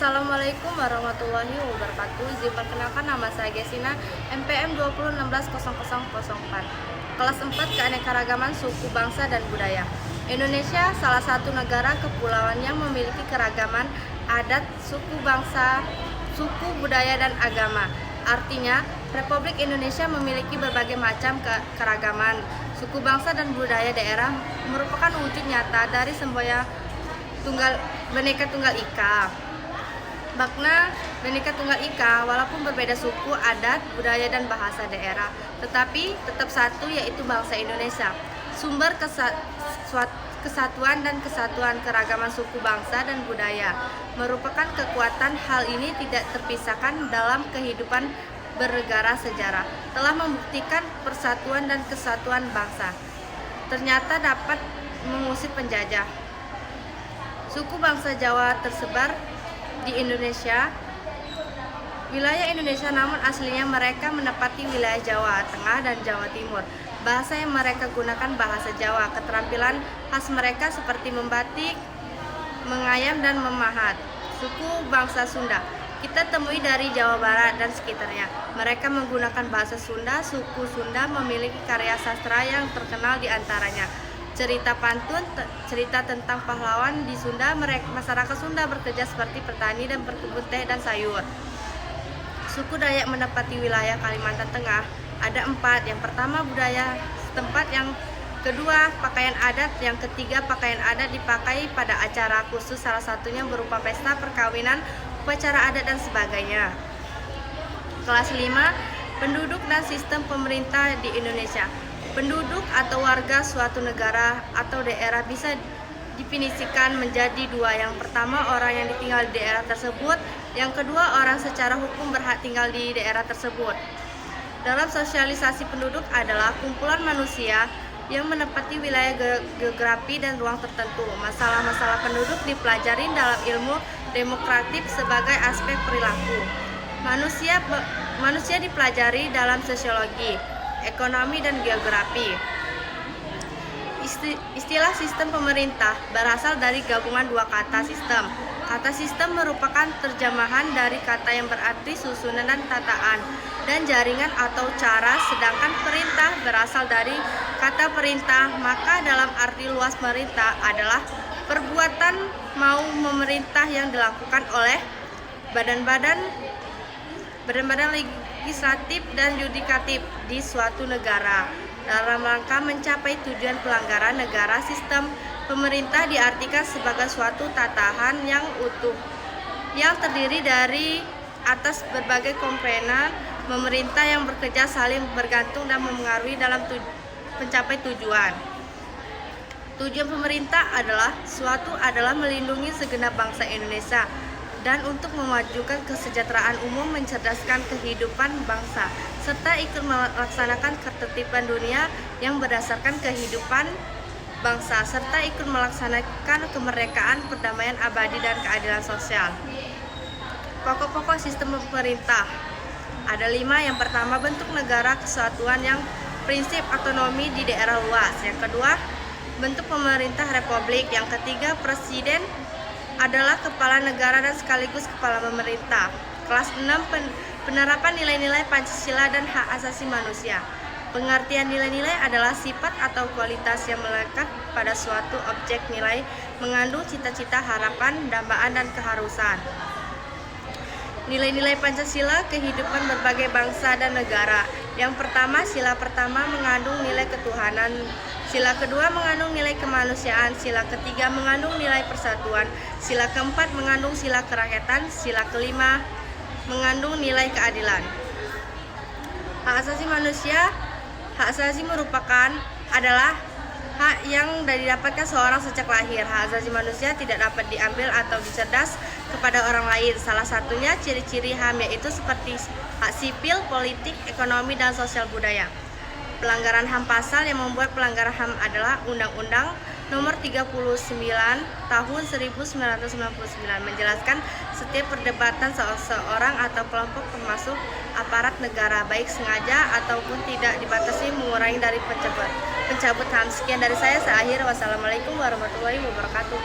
Assalamualaikum warahmatullahi wabarakatuh. Izin perkenalkan, nama saya Gesina, MPM 20160004. Kelas 4 Keanekaragaman Suku Bangsa dan Budaya. Indonesia salah satu negara kepulauan yang memiliki keragaman adat, suku bangsa, suku budaya dan agama. Artinya, Republik Indonesia memiliki berbagai macam keragaman suku bangsa dan budaya daerah, merupakan wujud nyata dari semboyan Bhinneka Tunggal Ika. Makna Bhinneka Tunggal Ika, walaupun berbeda suku, adat, budaya, dan bahasa daerah, tetapi tetap satu, yaitu bangsa Indonesia. Sumber kesatuan dan kesatuan keragaman suku bangsa dan budaya merupakan kekuatan. Hal ini tidak terpisahkan dalam kehidupan bernegara. Sejarah telah membuktikan persatuan dan kesatuan bangsa ternyata dapat mengusir penjajah. Suku bangsa Jawa tersebar di Indonesia, wilayah Indonesia, namun aslinya mereka menempati wilayah Jawa Tengah dan Jawa Timur. Bahasa yang mereka gunakan bahasa Jawa. Keterampilan khas mereka seperti membatik, mengayam, dan memahat. Suku bangsa Sunda kita temui dari Jawa Barat dan sekitarnya. Mereka menggunakan bahasa Sunda. Suku Sunda memiliki karya sastra yang terkenal, di antaranya cerita pantun, cerita tentang pahlawan. Di Sunda, masyarakat Sunda bekerja seperti petani dan berkebun teh dan sayur. Suku Dayak menempati wilayah Kalimantan Tengah. Ada 4. Yang pertama, budaya setempat. Yang kedua, pakaian adat. Yang ketiga, pakaian adat dipakai pada acara khusus, salah satunya berupa pesta, perkawinan, upacara adat, dan sebagainya. Kelas 5, penduduk dan sistem pemerintah di Indonesia. Penduduk atau warga suatu negara atau daerah bisa definisikan menjadi 2. Yang pertama, orang yang tinggal di daerah tersebut. Yang kedua, orang secara hukum berhak tinggal di daerah tersebut. Dalam sosialisasi, penduduk adalah kumpulan manusia yang menempati wilayah geografi dan ruang tertentu. Masalah-masalah penduduk dipelajari dalam ilmu demokratif sebagai aspek perilaku. Manusia dipelajari dalam sosiologi, ekonomi, dan geografi. Istilah sistem pemerintah berasal dari gabungan 2 kata sistem. Kata sistem merupakan terjemahan dari kata yang berarti susunan dan tataan dan jaringan atau cara, sedangkan perintah berasal dari kata perintah. Maka dalam arti luas, perintah adalah perbuatan mau memerintah yang dilakukan oleh badan-badan legislatif dan yudikatif di suatu negara dalam rangka mencapai tujuan pelanggaran negara. Sistem pemerintah diartikan sebagai suatu tatanan yang utuh yang terdiri dari atas berbagai komponen pemerintah yang bekerja saling bergantung dan memengaruhi dalam mencapai tujuan. Tujuan pemerintah adalah melindungi segenap bangsa Indonesia dan untuk memajukan kesejahteraan umum, mencerdaskan kehidupan bangsa, serta ikut melaksanakan ketertiban dunia yang berdasarkan kehidupan bangsa, serta ikut melaksanakan kemerdekaan, perdamaian abadi, dan keadilan sosial. Pokok-pokok sistem pemerintah ada 5. Yang pertama, bentuk negara kesatuan yang prinsip otonomi di daerah luas. Yang kedua, bentuk pemerintah republik. Yang ketiga, presiden adalah kepala negara dan sekaligus kepala pemerintah. Kelas 6, penerapan nilai-nilai Pancasila dan hak asasi manusia. Pengertian nilai-nilai adalah sifat atau kualitas yang melekat pada suatu objek. Nilai mengandung cita-cita, harapan, dambaan, dan keharusan. Nilai-nilai Pancasila, kehidupan berbagai bangsa dan negara. Yang pertama, sila pertama mengandung nilai ketuhanan. Sila kedua mengandung nilai kemanusiaan. Sila ketiga mengandung nilai persatuan. Sila keempat mengandung sila kerakyatan. Sila kelima mengandung nilai keadilan. Hak asasi manusia. Hak asasi adalah hak yang didapatkan seorang sejak lahir. Hak asasi manusia tidak dapat diambil atau dicerdas kepada orang lain. Salah satunya ciri-ciri HAM, yaitu seperti hak sipil, politik, ekonomi, dan sosial budaya. Pelanggaran HAM. Pasal yang membuat pelanggaran HAM adalah Undang-Undang Nomor 39 Tahun 1999 menjelaskan setiap perdebatan seseorang atau kelompok termasuk aparat negara, baik sengaja ataupun tidak, dibatasi mengurangi dari pencabut HAM. Sekian dari saya. Wassalamualaikum warahmatullahi wabarakatuh.